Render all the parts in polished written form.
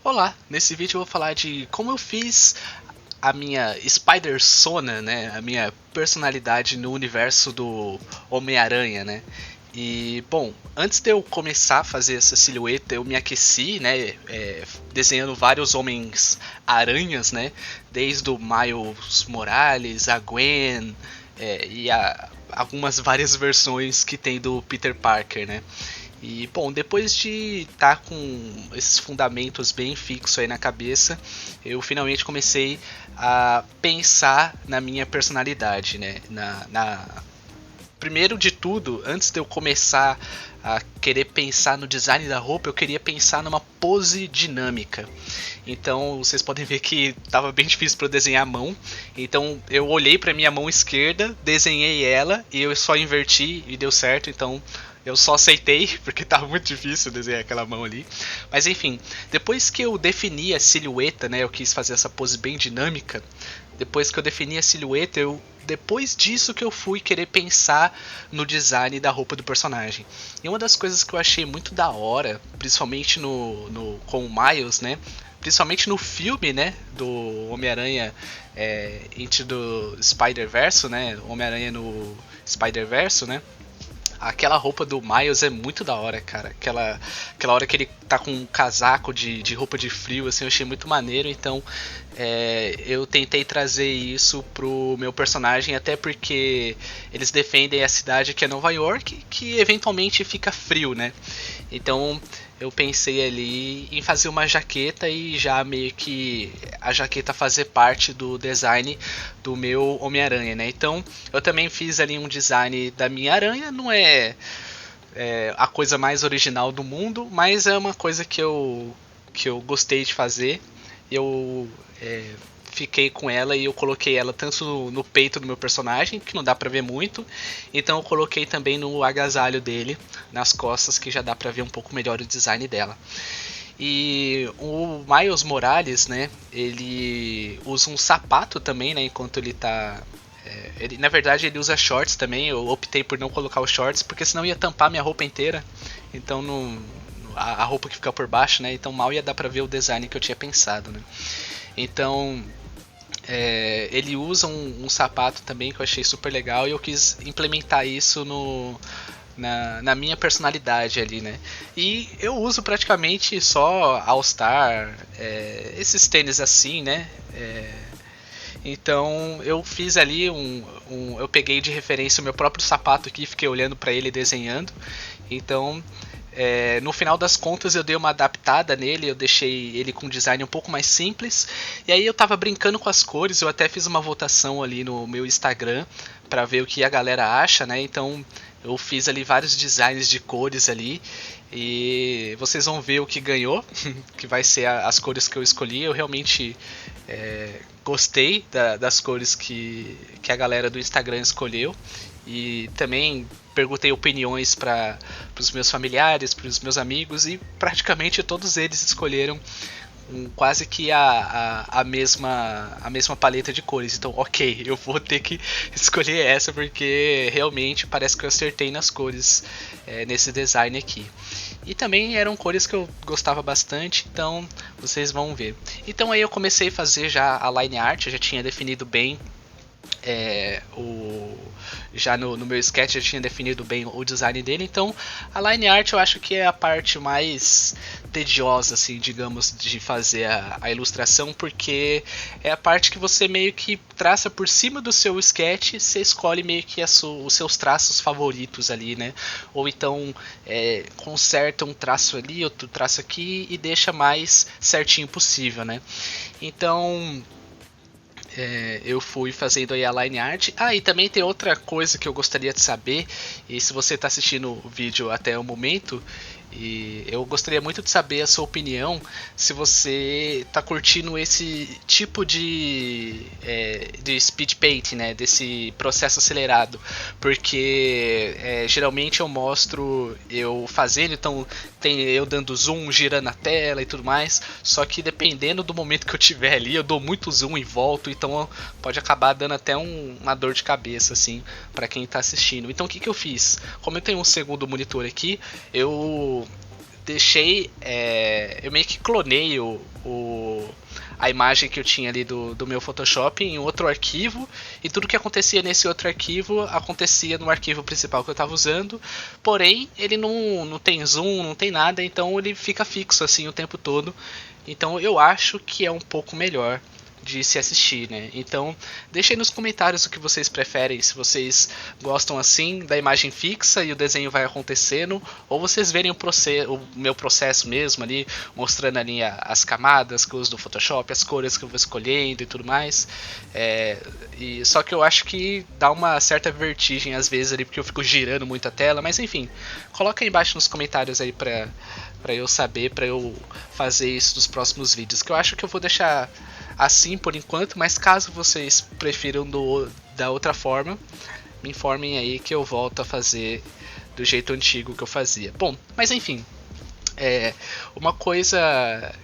Olá, nesse vídeo eu vou falar de como eu fiz a minha Spider-Sona, né, a minha personalidade no universo do Homem-Aranha, né. E, bom, antes de eu começar a fazer essa silhueta, eu me aqueci, né, desenhando vários Homens-Aranhas, né, desde o Miles Morales, a Gwen, algumas várias versões que tem do Peter Parker, né. E, bom, depois de estar com esses fundamentos bem fixos aí na cabeça, eu finalmente comecei a pensar na minha personalidade, né? Primeiro de tudo, antes de eu começar a querer pensar no design da roupa, eu queria pensar numa pose dinâmica. Então vocês podem ver que estava bem difícil para eu desenhar a mão. Então eu olhei para minha mão esquerda, desenhei ela e eu só inverti e deu certo. Então eu só aceitei, porque estava muito difícil desenhar aquela mão ali. Mas enfim, depois que eu defini a silhueta, né, eu quis fazer essa pose bem dinâmica. Depois que eu defini a silhueta, depois disso que eu fui querer pensar no design da roupa do personagem. E uma das coisas que eu achei muito da hora, principalmente com o Miles, né? Principalmente no filme, né? Do Homem-Aranha Into do Spider-Verse, né? Homem-Aranha no Spider-Verse, né? Aquela roupa do Miles é muito da hora, cara. Aquela hora que ele tá com um casaco de roupa de frio, assim, eu achei muito maneiro. Então, eu tentei trazer isso pro meu personagem, até porque eles defendem a cidade que é Nova York, que eventualmente fica frio, né? Então, eu pensei ali em fazer uma jaqueta e já meio que a jaqueta fazer parte do design do meu Homem-Aranha, né? Então eu também fiz ali um design da minha aranha, não é a coisa mais original do mundo, mas é uma coisa que eu gostei de fazer. Eu fiquei com ela e eu coloquei ela tanto no peito do meu personagem, que não dá pra ver muito, então eu coloquei também no agasalho dele, nas costas, que já dá pra ver um pouco melhor o design dela. E o Miles Morales, né, ele usa um sapato também, né, enquanto ele tá na verdade ele usa shorts também. Eu optei por não colocar os shorts porque senão ia tampar minha roupa inteira. Então não, a roupa que fica por baixo, né? Então mal ia dar pra ver o design que eu tinha pensado, né? Então ele usa um sapato também que eu achei super legal e eu quis implementar isso na minha personalidade ali, né? E eu uso praticamente só All Star, esses tênis assim, né? Então eu fiz ali eu peguei de referência o meu próprio sapato aqui, fiquei olhando para ele desenhando. Então no final das contas eu dei uma adaptada nele, eu deixei ele com um design um pouco mais simples. E aí eu tava brincando com as cores, eu até fiz uma votação ali no meu Instagram para ver o que a galera acha, né? Então eu fiz ali vários designs de cores ali e vocês vão ver o que ganhou, que vai ser as cores que eu escolhi. Eu realmente gostei das cores que a galera do Instagram escolheu e também perguntei opiniões para os meus familiares, para os meus amigos e praticamente todos eles escolheram quase que a mesma paleta de cores. Então, ok, eu vou ter que escolher essa porque realmente parece que eu acertei nas cores nesse design aqui. E também eram cores que eu gostava bastante, então vocês vão ver. Então aí eu comecei a fazer já a line art, eu já tinha definido bem é, o, já no meu sketch eu tinha definido bem o design dele. Então a line art eu acho que é a parte mais tediosa, assim, digamos, de fazer a ilustração, porque é a parte que você meio que traça por cima do seu sketch, você escolhe meio que os seus traços favoritos ali, né? Ou então conserta um traço ali, outro traço aqui e deixa mais certinho possível, né? Então eu fui fazendo aí a line art. Ah, e também tem outra coisa que eu gostaria de saber. E se você está assistindo o vídeo até o momento, e eu gostaria muito de saber a sua opinião, se você está curtindo esse tipo de speed paint, né, desse processo acelerado, porque geralmente eu mostro eu fazendo, então tem eu dando zoom, girando a tela e tudo mais, só que dependendo do momento que eu tiver ali, eu dou muito zoom e volto, então pode acabar dando até uma dor de cabeça, assim, para quem está assistindo. Então o que eu fiz? Como eu tenho um segundo monitor aqui, eu deixei. Eu meio que clonei a imagem que eu tinha ali do meu Photoshop em outro arquivo, e tudo que acontecia nesse outro arquivo acontecia no arquivo principal que eu estava usando, porém ele não tem zoom, não tem nada, então ele fica fixo assim o tempo todo. Então eu acho que é um pouco melhor de se assistir, né? Então, deixem nos comentários o que vocês preferem, se vocês gostam assim da imagem fixa e o desenho vai acontecendo, ou vocês verem o meu processo mesmo ali, mostrando ali as camadas que eu uso do Photoshop, as cores que eu vou escolhendo e tudo mais. Só que eu acho que dá uma certa vertigem às vezes ali, porque eu fico girando muito a tela, mas enfim, coloca aí embaixo nos comentários aí pra eu saber, pra eu fazer isso nos próximos vídeos, que eu acho que eu vou deixar assim por enquanto, mas caso vocês prefiram da outra forma, me informem aí que eu volto a fazer do jeito antigo que eu fazia. Bom, mas enfim, uma coisa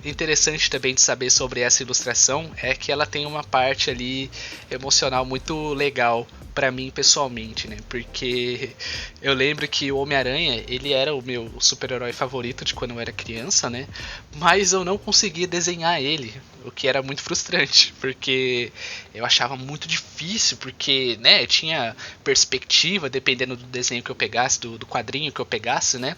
interessante também de saber sobre essa ilustração é que ela tem uma parte ali emocional muito legal pra mim pessoalmente, né? Porque eu lembro que o Homem-Aranha, ele era o meu super-herói favorito de quando eu era criança, né? Mas eu não conseguia desenhar ele, o que era muito frustrante, porque eu achava muito difícil, porque, né, tinha perspectiva dependendo do desenho que eu pegasse, do quadrinho que eu pegasse, né?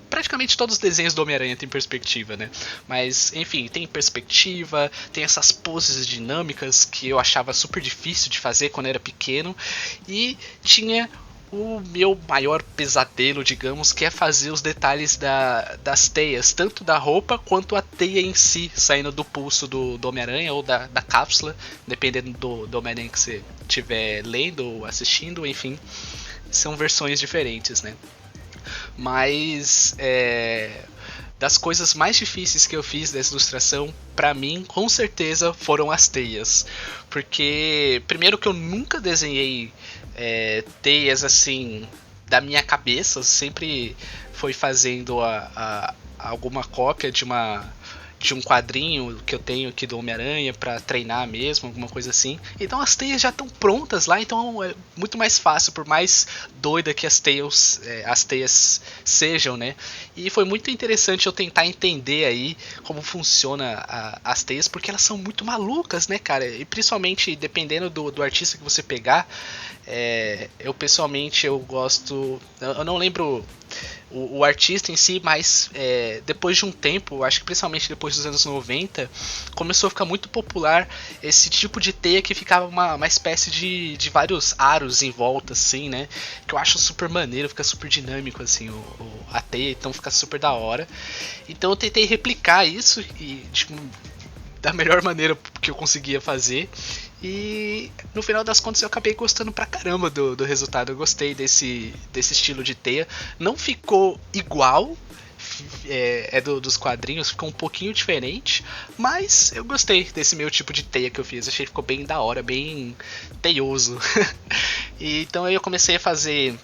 Praticamente todos os desenhos do Homem-Aranha têm perspectiva, né? Mas, enfim, tem perspectiva, tem essas poses dinâmicas que eu achava super difícil de fazer quando eu era pequeno. E tinha o meu maior pesadelo, digamos, que é fazer os detalhes das teias, tanto da roupa quanto a teia em si, saindo do pulso do Homem-Aranha ou da cápsula, dependendo do Homem-Aranha que você estiver lendo ou assistindo, enfim, são versões diferentes, né? Mas das coisas mais difíceis que eu fiz dessa ilustração, pra mim, com certeza, foram as teias. Porque, primeiro que eu nunca desenhei teias assim da minha cabeça, sempre foi fazendo alguma cópia de um quadrinho que eu tenho aqui do Homem-Aranha pra treinar mesmo, alguma coisa assim. Então as teias já estão prontas lá, então é muito mais fácil, por mais doida que as teias sejam, né? E foi muito interessante eu tentar entender aí como funciona as teias, porque elas são muito malucas, né, cara? E principalmente dependendo do artista que você pegar, eu pessoalmente eu gosto. Eu não lembro o artista em si, mas depois de um tempo, acho que principalmente depois dos anos 90, começou a ficar muito popular esse tipo de teia que ficava uma espécie de vários aros em volta, assim, né? Que eu acho super maneiro, fica super dinâmico, assim, a teia, então fica super da hora. Então eu tentei replicar isso e, tipo, da melhor maneira que eu conseguia fazer. E no final das contas eu acabei gostando pra caramba do resultado. Eu gostei desse estilo de teia. Não ficou igual, dos quadrinhos, ficou um pouquinho diferente, mas eu gostei desse meu tipo de teia que eu fiz. Achei que ficou bem da hora, bem teioso. E então aí eu comecei a fazer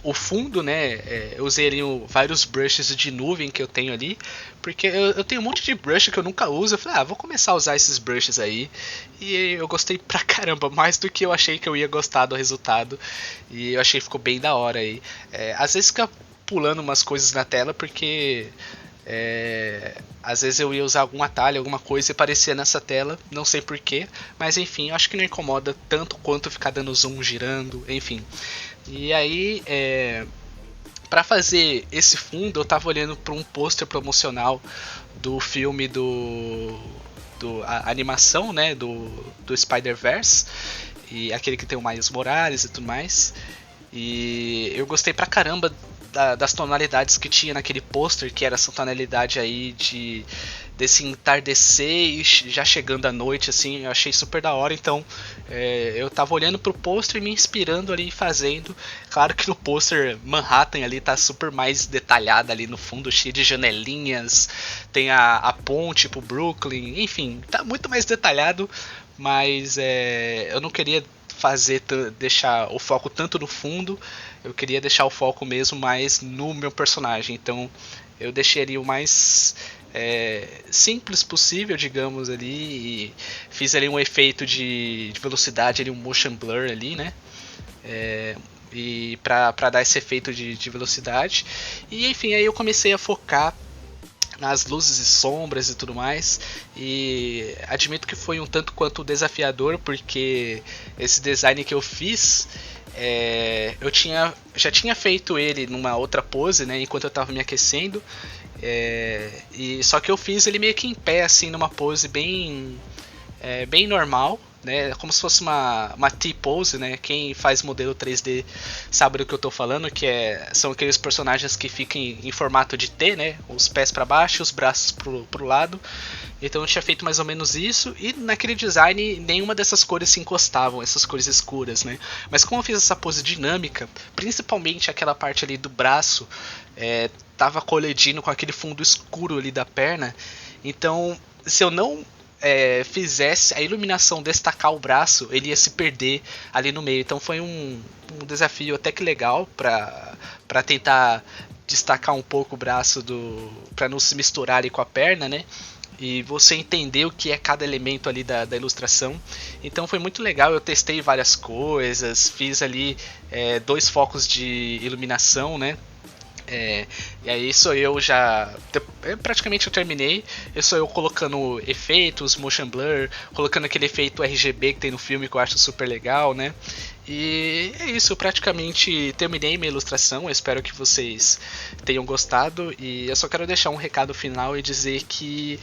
o fundo, né? Eu usei ali vários brushes de nuvem que eu tenho ali, porque eu tenho um monte de brush que eu nunca uso. Eu falei, vou começar a usar esses brushes aí. E eu gostei pra caramba, mais do que eu achei que eu ia gostar do resultado. E eu achei que ficou bem da hora aí. Às vezes fica pulando umas coisas na tela, porque às vezes eu ia usar algum atalho, alguma coisa e aparecia nessa tela, não sei porquê, mas enfim, acho que não incomoda tanto quanto ficar dando zoom, girando, enfim. E aí, para fazer esse fundo, eu tava olhando para um pôster promocional do filme a animação, né, do Spider-Verse, e aquele que tem o Miles Morales e tudo mais. E eu gostei pra caramba das tonalidades que tinha naquele pôster, que era essa tonalidade aí desse entardecer e já chegando à noite, assim, eu achei super da hora. Então eu tava olhando pro pôster e me inspirando ali fazendo. Claro que no pôster Manhattan ali tá super mais detalhada ali no fundo, cheio de janelinhas, tem a ponte pro Brooklyn, enfim, tá muito mais detalhado, mas eu não queria deixar o foco tanto no fundo, eu queria deixar o foco mesmo mais no meu personagem. Então eu deixei ali o mais simples possível, digamos, ali, e fiz ali um efeito de velocidade, ali, um motion blur ali, né? e para dar esse efeito de velocidade. E enfim, aí eu comecei a focar nas luzes e sombras e tudo mais, e admito que foi um tanto quanto desafiador, porque esse design que eu fiz, já tinha feito ele numa outra pose, né, enquanto eu estava me aquecendo, e só que eu fiz ele meio que em pé, assim, numa pose bem normal, né? Como se fosse uma T-pose, né? Quem faz modelo 3D sabe do que eu tô falando, são aqueles personagens que ficam em formato de T, né? Os pés para baixo, os braços pro lado. Então eu tinha feito mais ou menos isso, e naquele design nenhuma dessas cores se encostavam, essas cores escuras, né? Mas como eu fiz essa pose dinâmica, principalmente aquela parte ali do braço, tava colidindo com aquele fundo escuro ali da perna, então se eu não fizesse a iluminação destacar o braço, ele ia se perder ali no meio. Então foi um desafio até que legal para tentar destacar um pouco o braço para não se misturar ali com a perna, né? E você entender o que é cada elemento ali da ilustração. Então foi muito legal, eu testei várias coisas, fiz ali 2 focos de iluminação, né? E aí sou eu já. Praticamente eu terminei. Sou eu colocando efeitos, motion blur, colocando aquele efeito RGB que tem no filme que eu acho super legal, né? E é isso, eu praticamente terminei minha ilustração. Eu espero que vocês tenham gostado. E eu só quero deixar um recado final e dizer que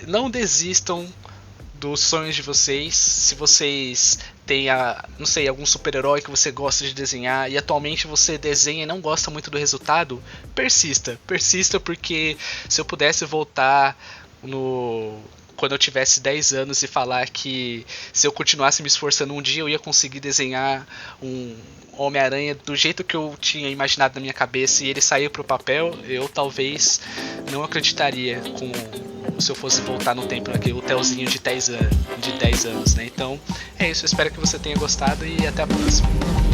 não desistam dos sonhos de vocês. Se vocês têm não sei, algum super-herói que você gosta de desenhar e atualmente você desenha e não gosta muito do resultado, persista, porque se eu pudesse voltar quando eu tivesse 10 anos e falar que se eu continuasse me esforçando um dia eu ia conseguir desenhar um Homem-Aranha do jeito que eu tinha imaginado na minha cabeça e ele sair pro papel, eu talvez não acreditaria se eu fosse voltar no tempo, naquele hotelzinho de 10 anos, né? Então é isso, eu espero que você tenha gostado e até a próxima.